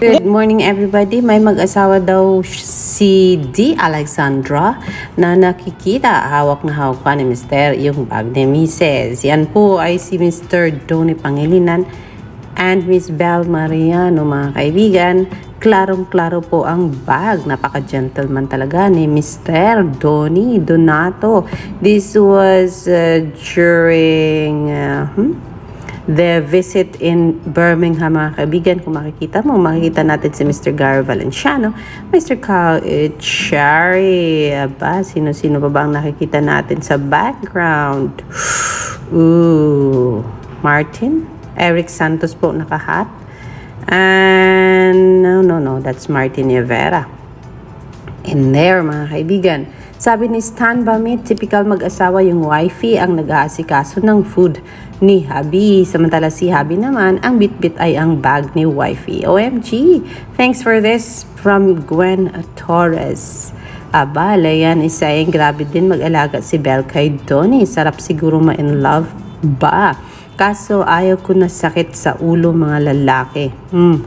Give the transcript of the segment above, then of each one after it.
Good morning everybody. May mag-asawa daw si D. Alexandra na nakikita hawak na hawak pa ni Mr. yung bag ni Mrs. Yan po ay si Mr. Donnie Pangilinan and Miss Bel Mariano, mga kaibigan. Klarong-klaro po ang bag. Napaka-gentleman talaga ni Mr. Donnie Donato. This was during the visit in Birmingham, mga kaibigan. Kung makikita natin si Mr. Gary Valenciano, Mr. Carl Echari. Aba, sino-sino pa ba ang nakikita natin sa background? Martin? Eric Santos po nakahat. And no, that's Martin Rivera. In there, mga kaibigan. Sabi ni Stan Bamit, typical mag-asawa yung wifey ang nag-aasikaso ng food ni hubby. Samantala si hubby naman, ang bitbit ay ang bag ni wifey. OMG! Thanks for this from Gwen Torres. Aba, Leyan is saying, grabe din mag-alaga si Bel kay Donnie. Sarap siguro ma-in love ba? Kaso ayaw ko na sakit sa ulo mga lalaki.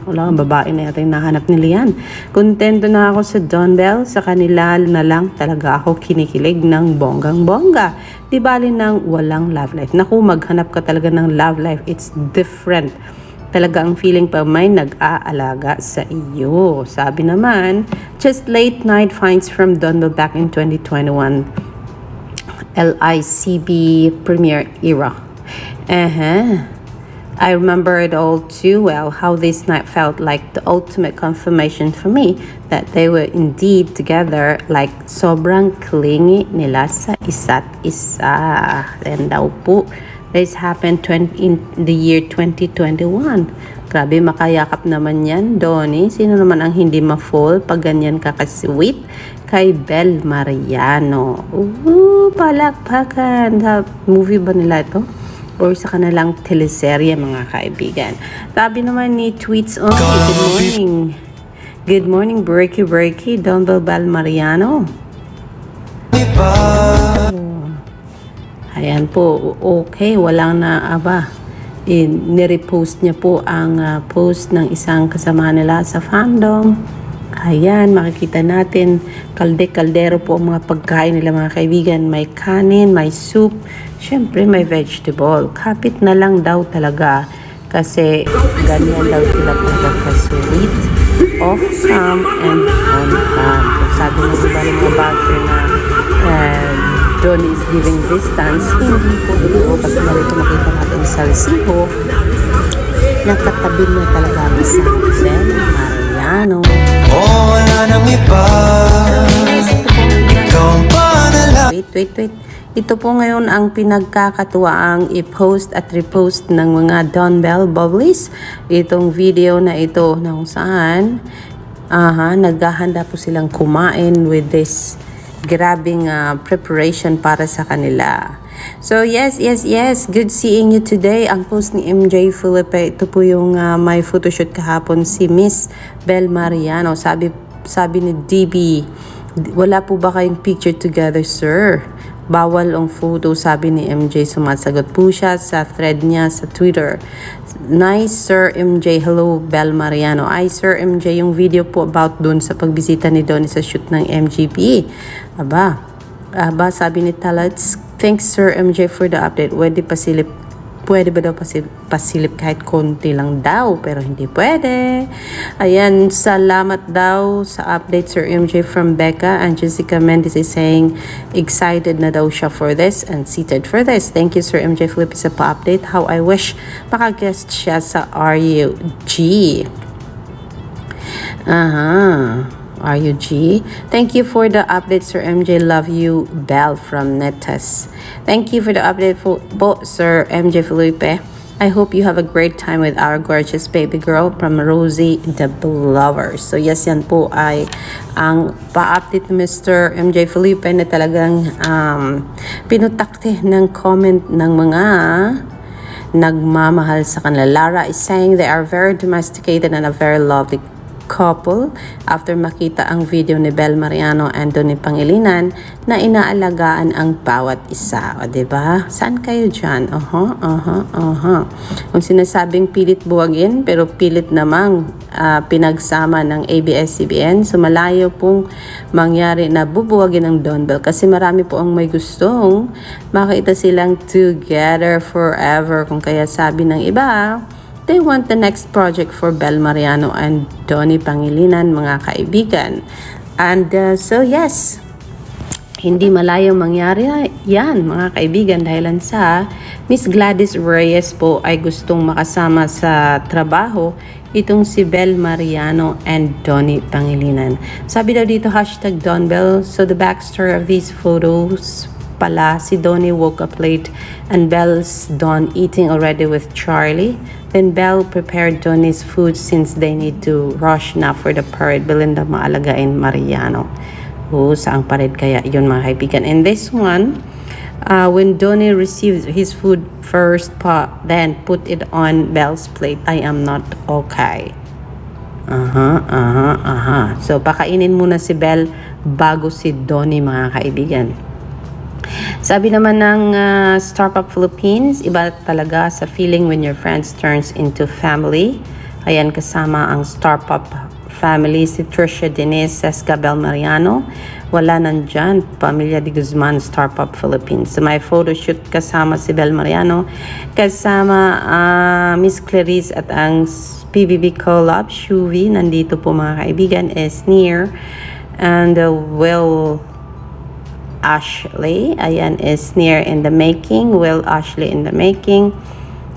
Wala kang babae na yata yung nahanap nila yan. Kontento na ako sa Don Bell. Sa kanila na lang talaga ako kinikilig ng bonggang-bongga. Di bali ng walang love life. Naku, maghanap ka talaga ng love life. It's different. Talaga ang feeling pa may nag-aalaga sa iyo. Sabi naman, just late night finds from Don Bell back in 2021 LICB premiere era. I remember it all too well, how this night felt like the ultimate confirmation for me that they were indeed together, like sobrang clingy nila sa isa't isa. And daw po, this happened in the year 2021. Grabe, makayakap naman yan, Donnie. Sino naman ang hindi ma-fall pag ganyan kakasweet kay Bel Mariano? Palakpakan. Sa movie ba nila ito? Or sa kanilang teleserye, mga kaibigan. Sabi naman ni Tweets on, good morning. Good morning, Breaky, Don Bel Mariano. Ayan po, okay, walang na-aba. Nirepost niya po ang post ng isang kasama nila sa fandom. Ayan, makikita natin, kaldero po ang mga pagkain nila, mga kaibigan. May kanin, may soup, syempre may vegetable. Kapit na lang daw talaga kasi ganyan daw sila pagkakasulit. Off cam and on cam. Sabi mo diba ng mga bagay na Donnie is giving distance, hindi po ito kasi narito makita natin sa resibo. Nakatabi niya talaga sa Bel Mariano. Wala nang iba. Ikaw ang panala. Wait. Ito po ngayon ang pinagkakatuwaang i-post at repost ng mga Don Bell Bubblies. Itong video na ito na kung saan naghahanda po silang kumain with this grabing preparation para sa kanila. So yes, good seeing you today. Ang post ni MJ Felipe, ito po yung may photoshoot kahapon si Miss Bel Mariano. Sabi ni DB, wala po ba kayong picture together, sir? Bawal ang photo, sabi ni MJ. Sumasagot po siya sa thread niya sa Twitter. Nice, Sir MJ. Hello, Bel Mariano. Ay, Sir MJ, yung video po about dun sa pagbisita ni Donnie sa shoot ng MGP. Aba, sabi ni Talats, thanks, Sir MJ, for the update. Pwede ba daw pasilip kahit konti lang daw, pero hindi pwede. Ayan, salamat daw sa update, Sir MJ, from Becca. And Jessica Mendes is saying excited na daw siya for this and seated for this. Thank you, Sir MJ Felipe, sa pa-update. How I wish makaguest siya sa RUG. RUG. Thank you for the update, Sir MJ. Love you, Bel from Netas. Thank you for the update po, Sir MJ Felipe. I hope you have a great time with our gorgeous baby girl from Rosie the Blower. So yes, yan po ay ang pa-update ni Mr. MJ Felipe na talagang pinutakte ng comment ng mga nagmamahal sa kanila. Lara is saying they are very domesticated and a very lovely couple after makita ang video ni Bel Mariano and Donnie Pangilinan na inaalagaan ang bawat isa. O, diba? Saan kayo dyan? Kung sinasabing pilit buwagin pero pilit namang pinagsama ng ABS-CBN, so malayo pong mangyari na bubuwagin ng Don Bell kasi marami po ang may gustong makita silang together forever. Kung kaya sabi ng iba, they want the next project for Bel Mariano and Donnie Pangilinan, mga kaibigan. And so yes, hindi malayo mangyari yan, mga kaibigan, dahilan sa Miss Gladys Reyes po ay gustong makasama sa trabaho itong si Bel Mariano and Donnie Pangilinan. Sabi daw dito, hashtag Don Bell. So the backstory of these photos pala, si Donnie woke up late and Belle's done eating already with Charlie. Then Belle prepared Donnie's food since they need to rush na for the parade. Belinda maalagain Mariano. Saang parade kaya yun, mga kaibigan. And this one, when Donnie received his food first then put it on Belle's plate. I am not okay. So pakainin muna si Belle bago si Donnie, mga kaibigan. Sabi naman ng Star Pop Philippines, iba talaga sa feeling when your friends turns into family. Ayan, kasama ang Star Pop family, si Trisha Denise, Seska Bel Mariano. Wala nandyan, Pamilya de Guzman, Star Pop Philippines. So may photoshoot kasama si Bel Mariano, kasama Miss Clarice at ang PBB collab, Shuvi. Nandito po, mga kaibigan, is near. And Will Ashley, ayan, is near in the making. Will Ashley in the making.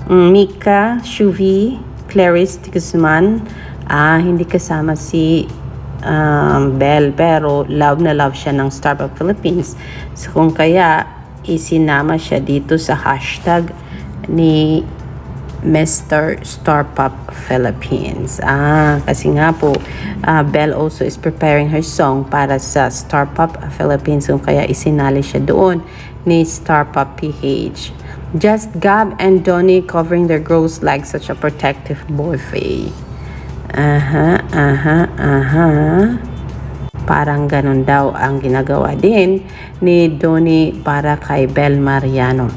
Mika, Shuvi, Clarice de Guzman. Hindi kasama si Bel, pero love na love siya ng Star Pop Philippines. So kung kaya isinama siya dito sa hashtag ni Mr. Star Pop Philippines. Kasi nga po, Belle also is preparing her song para sa Star Pop Philippines. Kung kaya isinali siya doon ni Star Pop PH. Just Gab and Donnie covering their girls like such a protective boyfriend. Parang ganun daw ang ginagawa din ni Donnie para kay Bel Mariano.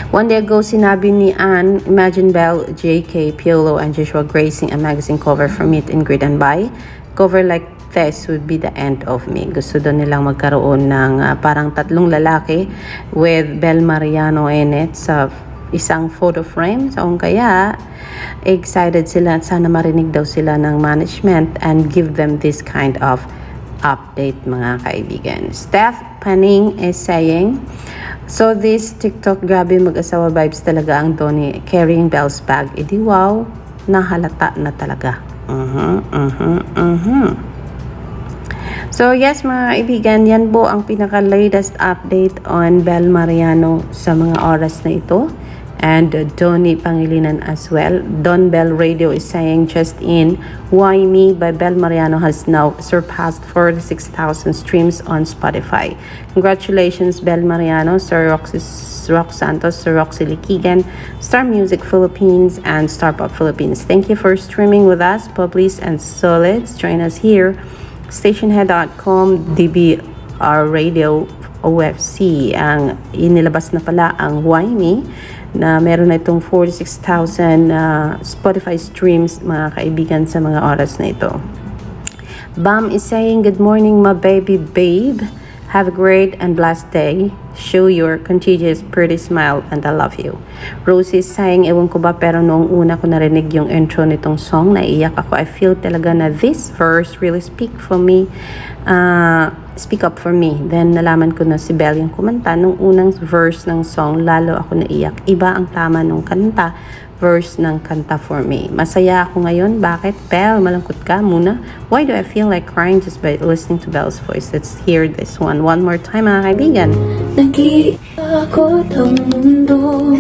One day ago, sinabi ni Anne, imagine Belle, JK, Piolo, and Joshua gracing a magazine cover for Meet and Greet and Buy. Cover like this would be the end of me. Gusto doon nilang magkaroon ng parang tatlong lalaki with Bel Mariano in it sa isang photo frame. So kaya excited sila at sana marinig daw sila ng management and give them this kind of update, mga kaibigan. Steph Panning is saying, so this TikTok, grabe mag-asawa vibes talaga ang Donnie carrying Belle's bag. Edi wow, nahalata na talaga. So yes, mga kaibigan, yan po ang pinaka-latest update on Bel Mariano sa mga oras na ito. And Donnie Pangilinan as well. Don Bell Radio is saying, just in, Why Me by Bel Mariano has now surpassed 46,000 streams on Spotify. Congratulations, Bel Mariano, Sir Rox Santos, Sir Roxy Likigan, Star Music Philippines, and Star Pop Philippines. Thank you for streaming with us, Publis and Solids. Join us here, stationhead.com, DBR Radio, OFC. Ang inilabas na pala ang Why Me, na meron na itong 46,000 Spotify streams, mga kaibigan, sa mga oras na ito. Bam is saying, good morning, my baby babe. Have a great and blessed day. Show your contagious pretty smile and I love you. Rosie is saying, ewan ko ba, pero noong una ko narinig yung intro nitong song, naiiyak ako. I feel talaga na this verse really speak up for me. Then nalaman ko na si Belle yung kumanta nung unang verse ng song, lalo ako naiyak. Iba ang tama nung kanta, verse ng kanta for me. Masaya ako ngayon. Bakit? Belle, malungkot ka muna. Why do I feel like crying just by listening to Belle's voice? Let's hear this one more time, mga kaibigan. Nag-iakot ang mundo,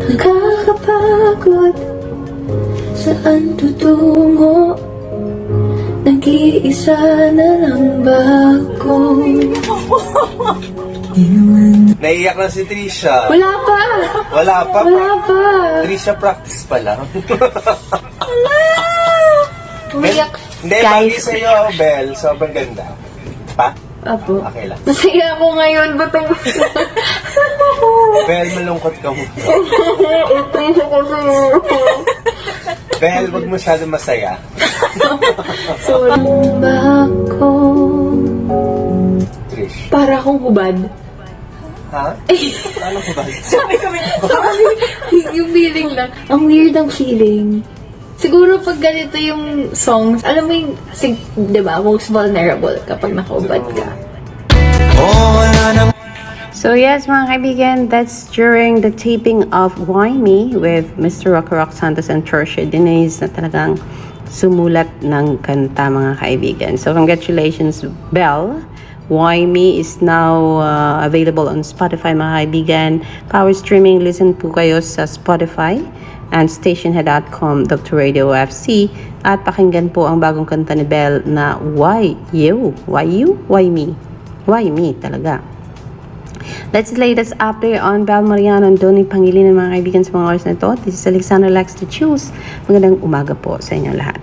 nakakapagod, saan tutungo? Nag-iisa na lang ba ako? Naiiyak na si Trisha. Wala pa! Wala pa. Wala pa! Trisha, practice pa lang. Umiyak. Hindi, bagay sa'yo, Bel. Sobrang ganda. Pa? Apo. Okay lang. Masaya ako ngayon. Ba't ang... Bel, malungkot ka mo. Ito ako sa'yo. Bel, wag masyado masaya. Sorry. Ba ako? Trish. Para akong hubad. Ha? Paano ko ba? Yung feeling lang. Ang weird ang feeling. Siguro pag ganito yung songs, alam mo yung, di ba, most vulnerable kapag nakaubad ka. Oh, wala nang So yes, mga kaibigan, that's during the taping of Why Me with Mr. Rock Santos and Trisha Denise na talagang sumulat ng kanta, mga kaibigan. So congratulations, Belle. Why Me is now available on Spotify, mga kaibigan. Power streaming, listen po kayo sa Spotify and stationhead.com, Dr. Radio FC. At pakinggan po ang bagong kanta ni Belle na Why You? Why You? Why Me? Why Me talaga. Let's the latest update on Belle Mariano and Donnie Pangilinan, mga kaibigan, sa mga oras na ito. This is Alexandra Lex to Choose. Magandang umaga po sa inyong lahat.